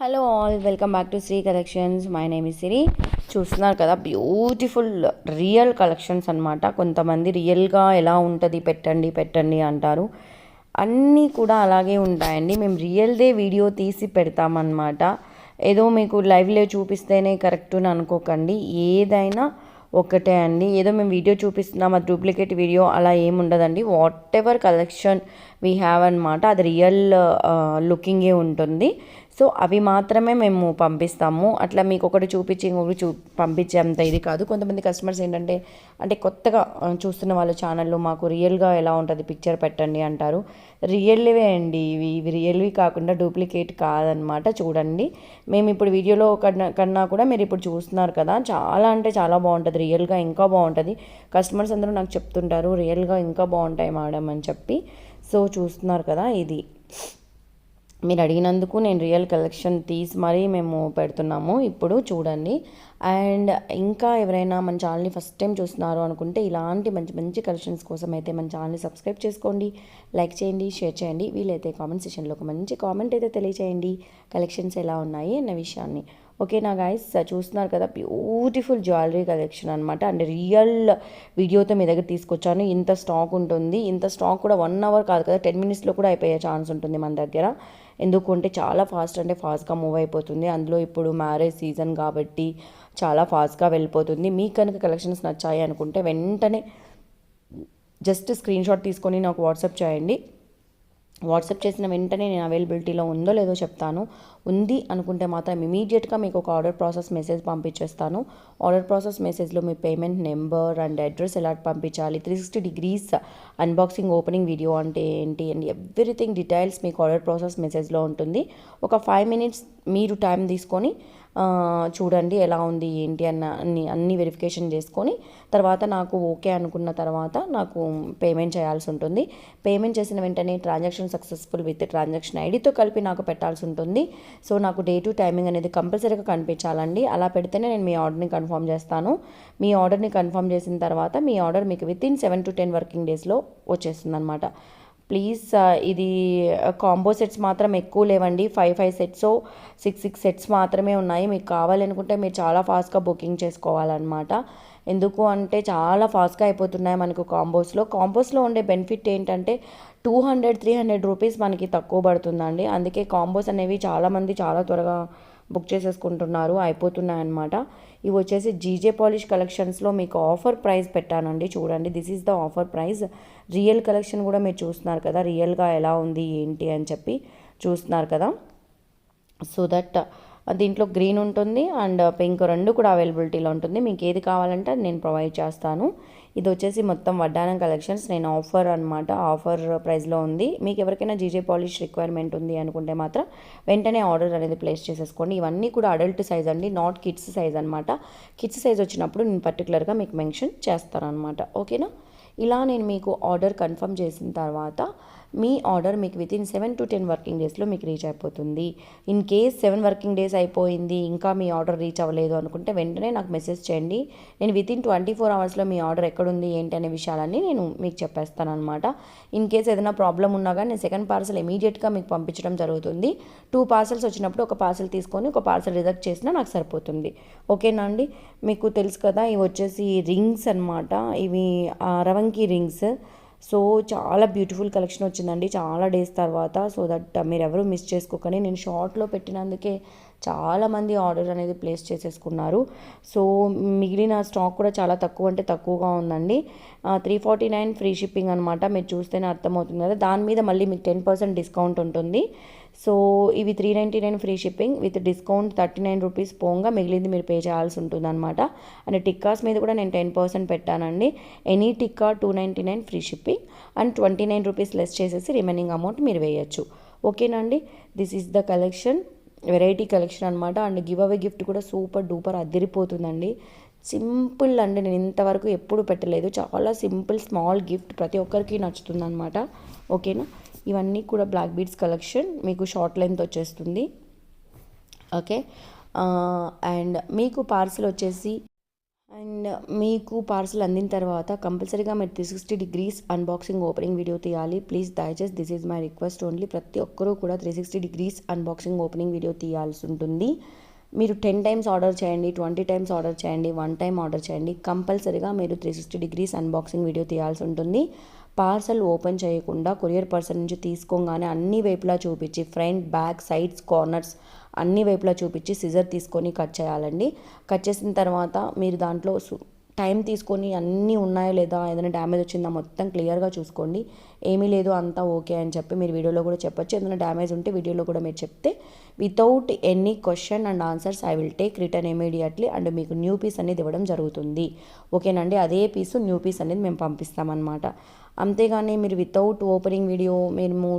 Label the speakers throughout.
Speaker 1: Hello all, welcome back to Shri collections. My name is Siri. చూస్తున్నారు కదా, beautiful real collections అనమాట. కొంతమంది రియల్గా ఎలా ఉంటుంది పెట్టండి పెట్టండి అంటారు. అన్నీ కూడా అలాగే ఉంటాయండి. మేము రియల్దే వీడియో తీసి పెడతామన్నమాట. ఏదో మీకు లైవ్లో చూపిస్తేనే కరెక్ట్ అని అనుకోకండి. ఏదైనా ఒకటే అండి. ఏదో మేము వీడియో చూపిస్తున్నాం, అది డూప్లికేట్ వీడియో అలా ఏముండదండి. What ever collection we have అనమాట, అది రియల్ లుకింగే ఉంటుంది. సో అవి మాత్రమే మేము పంపిస్తాము. అట్లా మీకు ఒకటి చూపించి ఇంకొకటి పంపించేంత ఇది కాదు. కొంతమంది కస్టమర్స్ ఏంటంటే, కొత్తగా చూస్తున్న వాళ్ళ ఛానల్లో మాకు రియల్గా ఎలా ఉంటుంది పిక్చర్ పెట్టండి అంటారు. రియల్వే అండి ఇవి రియల్వి కాకుండా డూప్లికేట్ కాదనమాట. చూడండి, మేము ఇప్పుడు వీడియోలో కన్నా కూడా మీరు ఇప్పుడు చూస్తున్నారు కదా, చాలా అంటే చాలా బాగుంటుంది. రియల్గా ఇంకా బాగుంటుంది. కస్టమర్స్ అందరూ నాకు చెప్తుంటారు రియల్గా ఇంకా బాగుంటాయి మేడం అని చెప్పి. సో చూస్తున్నారు కదా, ఇది మీరు అడిగినందుకు నేను రియల్ కలెక్షన్ తీసి మరీ మేము పెడుతున్నాము. ఇప్పుడు చూడండి. అండ్ ఇంకా ఎవరైనా మన ఛానల్ని ఫస్ట్ టైం చూస్తున్నారు అనుకుంటే, ఇలాంటి మంచి మంచి కలెక్షన్స్ కోసం అయితే మన ఛానల్ని సబ్స్క్రైబ్ చేసుకోండి, లైక్ చేయండి, షేర్ చేయండి. వీలైతే కామెంట్ సెక్షన్లో ఒక మంచి కామెంట్ అయితే తెలియచేయండి, కలెక్షన్స్ ఎలా ఉన్నాయి అన్న విషయాన్ని. ఓకేనా గైస్, చూస్తున్నారు కదా, బ్యూటిఫుల్ జ్యువెలరీ కలెక్షన్ అనమాట. అండ్ రియల్ వీడియోతో మీ దగ్గర తీసుకొచ్చాను. ఇంత స్టాక్ ఉంటుంది. ఇంత స్టాక్ కూడా 1 అవర్ కాదు కదా, 10 మినిట్స్లో కూడా అయిపోయే ఛాన్స్ ఉంటుంది మన దగ్గర. ఎందుకంటే చాలా ఫాస్ట్గా మూవ్ అయిపోతుంది. అందులో ఇప్పుడు మ్యారేజ్ సీజన్ కాబట్టి చాలా ఫాస్ట్గా వెళ్ళిపోతుంది. మీకు కనుక కలెక్షన్స్ నచ్చాయి అనుకుంటే వెంటనే జస్ట్ స్క్రీన్ షాట్ తీసుకొని నాకు వాట్సాప్ చేయండి. వాట్సాప్ చేసిన వెంటనే నేను అవైలబిలిటీలో ఉందో లేదో చెప్తాను. ఉంది అనుకుంటే మాత్రం ఇమీడియట్గా మీకు ఒక ఆర్డర్ ప్రాసెస్ మెసేజ్ పంపించేస్తాను. ఆర్డర్ ప్రాసెస్ మెసేజ్లో మీ పేమెంట్ నెంబర్ అండ్ అడ్రస్ ఎలా పంపించాలి, 360 డిగ్రీస్ అన్బాక్సింగ్ ఓపెనింగ్ వీడియో అంటే ఏంటి అండ్ ఎవ్రీథింగ్ డీటెయిల్స్ మీకు ఆర్డర్ ప్రాసెస్ మెసేజ్లో ఉంటుంది. ఒక 5 మినిట్స్ మీరు టైం తీసుకొని చూడండి ఎలా ఉంది ఏంటి అన్ని వెరిఫికేషన్ చేసుకొని తర్వాత నాకు ఓకే అనుకున్న తర్వాత నాకు పేమెంట్ చేయాల్సి ఉంటుంది. పేమెంట్ చేసిన వెంటనే ట్రాన్సాక్షన్ సక్సెస్ఫుల్ విత్ ట్రాన్సాక్షన్ ఐడితో కలిపి నాకు పెట్టాల్సి ఉంటుంది. సో నాకు డే టు టైమింగ్ అనేది కంపల్సరీగా కనిపించాలండి. అలా పెడితేనే నేను మీ ఆర్డర్ని కన్ఫర్మ్ చేస్తాను. మీ ఆర్డర్ని కన్ఫర్మ్ చేసిన తర్వాత మీ ఆర్డర్ మీకు వితిన్ 7 to 10 వర్కింగ్ డేస్లో వచ్చేస్తుంది అనమాట. ప్లీజ్ ఇది కాంబో సెట్స్ మాత్రం ఎక్కువ లేవండి. 5 సెట్స్ 6 సెట్స్ మాత్రమే ఉన్నాయి. మీకు కావాలనుకుంటే మీరు చాలా ఫాస్ట్గా బుకింగ్ చేసుకోవాలన్నమాట. ఎందుకు అంటే చాలా ఫాస్ట్గా అయిపోతున్నాయి మనకు కాంబోస్లో ఉండే బెనిఫిట్ ఏంటంటే 200-300 రూపీస్ మనకి తక్కువ పడుతుందండి. అందుకే కాంబోస్ అనేవి చాలామంది చాలా త్వరగా బుక్ చేసేసుకుంటున్నారు, అయిపోతున్నాయి అన్నమాట. ఇవి వచ్చేసి జీజే పాలిష్ కలెక్షన్స్లో మీకు ఆఫర్ ప్రైస్ పెట్టానండి. చూడండి, this is the offer price. Real collection కూడా మీరు చూస్తున్నారు కదా, రియల్గా ఎలా ఉంది ఏంటి అని చెప్పి చూస్తున్నారు కదా. సో దట్ దీంట్లో గ్రీన్ ఉంటుంది అండ్ పింక్ రెండు కూడా అవైలబిలిటీలో ఉంటుంది. మీకు ఏది కావాలంటే అది నేను ప్రొవైడ్ చేస్తాను. ఇది వచ్చేసి మొత్తం వడ్డానం కలెక్షన్స్. నేను ఆఫర్ అనమాట, ఆఫర్ ప్రైస్లో ఉంది. మీకు ఎవరికైనా జీజే పాలిష్ రిక్వైర్మెంట్ ఉంది అనుకుంటే మాత్రం వెంటనే ఆర్డర్ అనేది ప్లేస్ చేసేసుకోండి. ఇవన్నీ కూడా అడల్ట్ సైజ్ అండి, నాట్ కిడ్స్ సైజ్ అనమాట. కిడ్స్ సైజ్ వచ్చినప్పుడు నేను పర్టికులర్గా మీకు మెన్షన్ చేస్తాను అనమాట. ఓకేనా. ఇలా నేను మీకు ఆర్డర్ కన్ఫర్మ్ చేసిన తర్వాత మీ ఆర్డర్ మీకు వితిన్ 7 to 10 వర్కింగ్ డేస్లో మీకు రీచ్ అయిపోతుంది. ఇన్ కేస్ 7 వర్కింగ్ డేస్ అయిపోయింది ఇంకా మీ ఆర్డర్ రీచ్ అవ్వలేదు అనుకుంటే వెంటనే నాకు మెసేజ్ చేయండి. నేను వితిన్ 24 అవర్స్లో మీ ఆర్డర్ ఎక్కడుంది ఏంటి అనే విషయాలన్నీ నేను మీకు చెప్పేస్తాను అనమాట. ఇన్ కేస్ ఏదైనా ప్రాబ్లం ఉన్నా కానీ నేను సెకండ్ పార్సల్ ఇమీడియట్గా మీకు పంపించడం జరుగుతుంది. 2 పార్సల్స్ వచ్చినప్పుడు ఒక పార్సల్ తీసుకొని ఒక పార్సల్ రిజెక్ట్ చేసినా నాకు సరిపోతుంది. ఓకేనా అండి. మీకు తెలుసు కదా, ఇవి వచ్చేసి రింగ్స్ అనమాట. ఇవి రవంకి రింగ్స్. సో చాలా బ్యూటిఫుల్ కలెక్షన్ వచ్చిందండి చాలా డేస్ తర్వాత. సో దట్ మీరు ఎవరు మిస్ చేసుకోకండి. నేను షార్ట్లో పెట్టినందుకే చాలామంది ఆర్డర్ అనేది ప్లేస్ చేసేసుకున్నారు. సో మిగిలిన స్టాక్ కూడా చాలా తక్కువ అంటే తక్కువగా ఉందండి. 349 ఫ్రీ షిప్పింగ్ అనమాట. మీరు చూస్తేనే అర్థమవుతుంది కదా. దాని మీద మళ్ళీ మీకు 10% డిస్కౌంట్ ఉంటుంది. సో ఇవి 399 free shipping with discount 39 rupees పోగా మిగిలింది మీరు పే చేయాల్సి ఉంటుంది అనమాట. అండ్ టిక్కాస్ మీద కూడా నేను 10% పెట్టానండి. Any tikka 299 free shipping and 29 rupees less చేసేసి రిమైనింగ్ అమౌంట్ మీరు వేయచ్చు. ఓకేనండి. This is the collection, variety collection అనమాట. అండ్ గివ్ అవే గిఫ్ట్ కూడా సూపర్ డూపర్ అదిరిపోతుందండి. సింపుల్ అండి, నేను ఇంతవరకు ఎప్పుడు పెట్టలేదు. చాలా సింపుల్ స్మాల్ గిఫ్ట్ ప్రతి ఒక్కరికి నచ్చుతుంది అనమాట. ఓకేనా. ఇవన్నీ కూడా బ్లాక్ బీడ్స్ కలెక్షన్, మీకు షార్ట్ లెంత్ వచ్చేస్తుంది. ఓకే. అండ్ మీకు పార్సిల్ వచ్చేసి అండ్ మీకు పార్సల్ అందిన తర్వాత కంపల్సరీగా మీరు 360 డిగ్రీస్ అన్బాక్సింగ్ ఓపెనింగ్ వీడియో తీయాలి. ప్లీజ్ దయచేసి this is my request only. ప్రతి ఒక్కరూ కూడా 360 డిగ్రీస్ అన్బాక్సింగ్ ఓపెనింగ్ వీడియో తీయాల్సి ఉంటుంది. మీరు 10 టైమ్స్ ఆర్డర్ చేయండి, 20 టైమ్స్ ఆర్డర్ చేయండి, 1 టైం ఆర్డర్ చేయండి, కంపల్సరీగా మీరు 360 డిగ్రీస్ అన్బాక్సింగ్ వీడియో తీయాల్సి ఉంటుంది. పార్సల్ ఓపెన్ చేయకుండా కొరియర్ పర్సన్ నుంచి తీసుకోగానే అన్ని వైపులా చూపించి ఫ్రంట్, బ్యాక్, సైడ్స్, కార్నర్స్ అన్ని వైపులా చూపించి సిజర్ తీసుకొని కట్ చేయాలండి. కట్ చేసిన తర్వాత మీరు దాంట్లో టైం తీసుకొని అన్నీ ఉన్నాయో లేదా, ఏదైనా డ్యామేజ్ వచ్చిందా మొత్తం క్లియర్గా చూసుకోండి. ఏమీ లేదు అంతా ఓకే అని చెప్పి మీరు వీడియోలో కూడా చెప్పొచ్చు. ఏదైనా డ్యామేజ్ ఉంటే వీడియోలో కూడా మీరు చెప్తే without any question and answers I will take return immediately and మీకు న్యూ పీస్ అనేది ఇవ్వడం జరుగుతుంది. ఓకేనండి, అదే పీసు న్యూ పీస్ అనేది మేము పంపిస్తామన్నమాట. అంతేగాని మీరు వితౌట్ ఓపెనింగ్ వీడియో మేము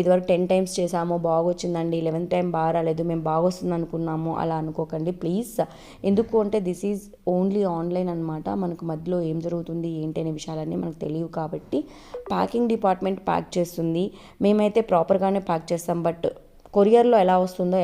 Speaker 1: ఇదివరకు 10 టైమ్స్ చేసాము బాగొచ్చిందండి, 11th టైం బాగా రాలేదు, మేము బాగొస్తుంది అనుకున్నాము అలా అనుకోకండి ప్లీజ్. ఎందుకు అంటే దిస్ ఈజ్ ఓన్లీ ఆన్లైన్ అనమాట. మనకు మధ్యలో ఏం జరుగుతుంది ఏంటి అనే విషయాలన్నీ మనకు తెలియవు కాబట్టి ప్యాకింగ్ డిపార్ట్మెంట్ ప్యాక్ చేస్తుంది. మేమైతే ప్రాపర్గానే ప్యాక్ చేస్తాం. బట్ కొరియర్లో ఎలా వస్తుందో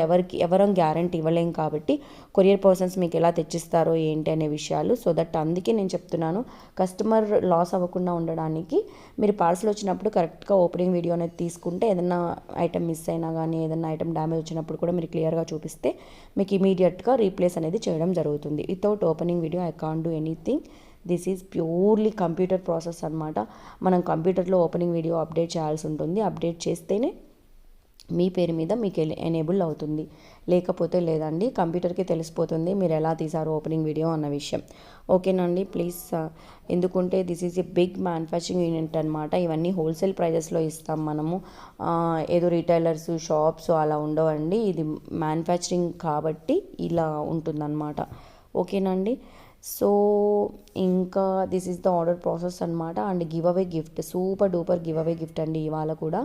Speaker 1: ఎవరం గ్యారంటీ ఇవ్వలేం కాబట్టి కొరియర్ పర్సన్స్ మీకు ఎలా తెచ్చిస్తారో ఏంటి అనే విషయాలు. సో దట్ అందుకే నేను చెప్తున్నాను, కస్టమర్ లాస్ అవ్వకుండా ఉండడానికి మీరు పార్సల్ వచ్చినప్పుడు కరెక్ట్గా ఓపెనింగ్ వీడియో అనేది తీసుకుంటే ఏదైనా ఐటమ్ మిస్ అయినా కానీ ఏదైనా ఐటమ్ డ్యామేజ్ వచ్చినప్పుడు కూడా మీరు క్లియర్గా చూపిస్తే మీకు ఇమీడియట్గా రీప్లేస్ అనేది చేయడం జరుగుతుంది. Without opening video I can't do anything. This is purely computer process అనమాట. మనం కంప్యూటర్లో ఓపెనింగ్ వీడియో అప్డేట్ చేయాల్సి ఉంటుంది. అప్డేట్ చేస్తేనే మీ పేరు మీద మీకు ఎనేబుల్ అవుతుంది, లేకపోతే లేదండి. కంప్యూటర్కి తెలిసిపోతుంది మీరు ఎలా తీసారు ఓపెనింగ్ వీడియో అన్న విషయం. ఓకేనండి ప్లీజ్. ఎందుకంటే this is a big manufacturing unit అనమాట. ఇవన్నీ హోల్సేల్ ప్రైజెస్లో ఇస్తాం మనము. ఏదో రీటైలర్స్, షాప్స్ అలా ఉండవండి. ఇది మ్యానుఫ్యాక్చరింగ్ కాబట్టి ఇలా ఉంటుందన్నమాట. ఓకేనండి. సో ఇంకా this is the order process అనమాట. And giveaway gift, super duper giveaway gift అండి. ఇవాళ కూడా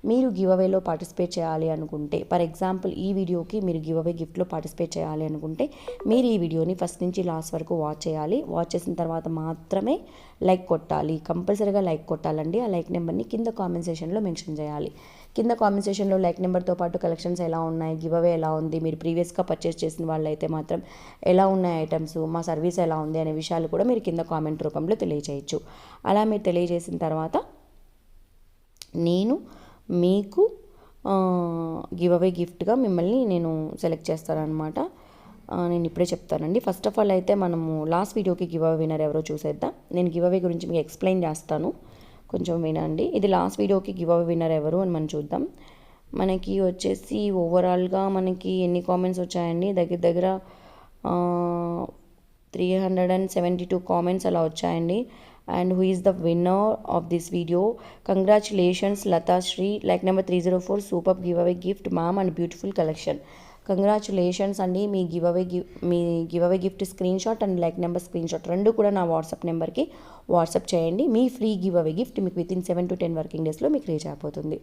Speaker 1: మీరు గివ్ అవేలో పార్టిసిపేట్ చేయాలి అనుకుంటే, ఫర్ ఎగ్జాంపుల్ ఈ వీడియోకి మీరు గివ్ అవే గిఫ్ట్లో పార్టిసిపేట్ చేయాలి అనుకుంటే మీరు ఈ వీడియోని ఫస్ట్ నుంచి లాస్ట్ వరకు వాచ్ చేయాలి. వాచ్ చేసిన తర్వాత మాత్రమే లైక్ కొట్టాలి. కంపల్సరీగా లైక్ కొట్టాలండి. ఆ లైక్ నెంబర్ని కింద కామెంట్ సెక్షన్లో మెన్షన్ చేయాలి. కింద కామెంట్ సెక్షన్లో లైక్ నెంబర్తో పాటు కలెక్షన్స్ ఎలా ఉన్నాయి, గివ్ అవే ఎలా ఉంది, మీరు ప్రీవియస్గా పర్చేస్ చేసిన వాళ్ళైతే మాత్రం ఎలా ఉన్నాయి ఐటమ్స్, మా సర్వీస్ ఎలా ఉంది అనే విషయాలు కూడా మీరు కింద కామెంట్ రూపంలో తెలియజేయచ్చు. అలా మీరు తెలియజేసిన తర్వాత నేను మీకు గివ్ అవే గిఫ్ట్గా మిమ్మల్ని నేను సెలెక్ట్ చేస్తానన్నమాట. నేను ఇప్పుడే చెప్తానండి. ఫస్ట్ ఆఫ్ ఆల్ అయితే మనము లాస్ట్ వీడియోకి గివ్ అవే విన్నర్ ఎవరో చూసేద్దాం. నేను గివ్ అవే గురించి మీకు ఎక్స్ప్లెయిన్ చేస్తాను, కొంచెం వినండి. ఇది లాస్ట్ వీడియోకి గివ్ అవే విన్నర్ ఎవరు అని మనం చూద్దాం. మనకి వచ్చేసి ఓవరాల్గా మనకి ఎన్ని కామెంట్స్ వచ్చాయండి, దగ్గర 372 కామెంట్స్ అలా వచ్చాయండి. And who is the winner of this video, congratulations Lathasri, like number 304, super giveaway gift ma'am and beautiful collection. Congratulations అండి. మీ giveaway gift screenshot and like number screenshot రెండు కూడా నా WhatsApp నెంబర్కి WhatsApp చేయండి. మీ free giveaway gift మీకు within 7 to 10 working డేస్లో మీకు రీచ్ అయిపోతుంది.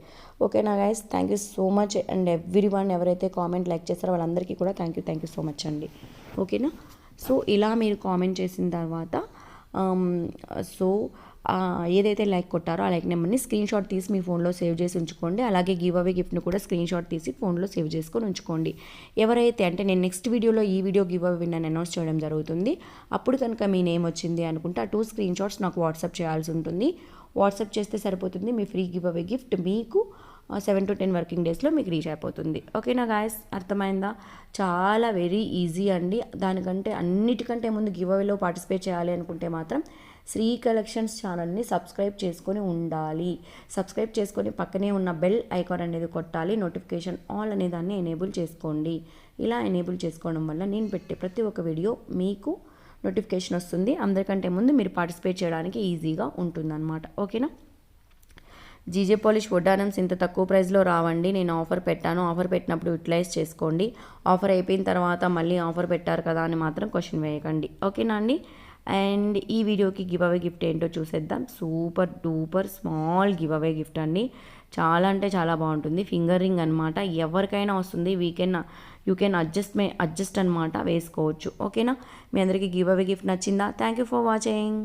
Speaker 1: ఓకేనా guys, thank you so much. And everyone ఎవరైతే కామెంట్ లైక్ చేస్తారో వాళ్ళందరికీ కూడా థ్యాంక్ యూ సో మచ్ అండి. ఓకేనా. సో ఇలా మీరు కామెంట్ చేసిన తర్వాత ఏదైతే లైక్ కొట్టారో ఆ లైక్ నెంబర్ని స్క్రీన్ షాట్ తీసి మీ ఫోన్లో సేవ్ చేసి ఉంచుకోండి. అలాగే గివ్ అవే గిఫ్ట్ని కూడా స్క్రీన్ షాట్ తీసి ఫోన్లో సేవ్ చేసుకొని ఉంచుకోండి. ఎవరైతే అంటే నేను నెక్స్ట్ వీడియోలో ఈ video give away winner announce చేయడం జరుగుతుంది. అప్పుడు కనుక మీ నేమ్ వచ్చింది అనుకుంటే ఆ 2 స్క్రీన్ షాట్స్ నాకు వాట్సాప్ చేయాల్సి ఉంటుంది. వాట్సాప్ చేస్తే సరిపోతుంది. మీ ఫ్రీ గివ్ అవే గిఫ్ట్ మీకు 7 to 10 వర్కింగ్ డేస్లో మీకు రీచ్ అయిపోతుంది. ఓకేనా గాయస్, అర్థమైందా? చాలా వెరీ ఈజీ అండి. దానికంటే అన్నిటికంటే ముందు గివ్ అవేలో పార్టిసిపేట్ చేయాలి అనుకుంటే మాత్రం శ్రీ కలెక్షన్స్ ఛానల్ని సబ్స్క్రైబ్ చేసుకొని ఉండాలి. సబ్స్క్రైబ్ చేసుకొని పక్కనే ఉన్న బెల్ ఐకాన్ అనేది కొట్టాలి. నోటిఫికేషన్ ఆల్ అనే దాన్ని ఎనేబుల్ చేసుకోండి. ఇలా ఎనేబుల్ చేసుకోవడం వల్ల నేను పెట్టే ప్రతి ఒక్క వీడియో మీకు నోటిఫికేషన్ వస్తుంది. అందరికంటే ముందు మీరు పార్టిసిపేట్ చేయడానికి ఈజీగా ఉంటుందన్నమాట. ఓకేనా. జీజే పాలిష్ వడ్డానమ్స్ ఇంత తక్కువ ప్రైస్లో రావండి. నేను ఆఫర్ పెట్టాను. ఆఫర్ పెట్టినప్పుడు యూటిలైజ్ చేసుకోండి. ఆఫర్ అయిపోయిన తర్వాత మళ్ళీ ఆఫర్ పెట్టారు కదా అని మాత్రం క్వశ్చన్ వేయకండి. ఓకేనా అండి. అండ్ ఈ వీడియోకి గివ్ అవే గిఫ్ట్ ఏంటో చూసేద్దాం. Super duper small give away gift అండి. చాలా అంటే చాలా బాగుంటుంది. ఫింగర్ రింగ్ అనమాట. ఎవరికైనా వస్తుంది. యూ కెన్ అడ్జస్ట్ అనమాట, వేసుకోవచ్చు. ఓకేనా. మీ అందరికీ గివ్ అవే గిఫ్ట్ నచ్చిందా? Thank you for watching.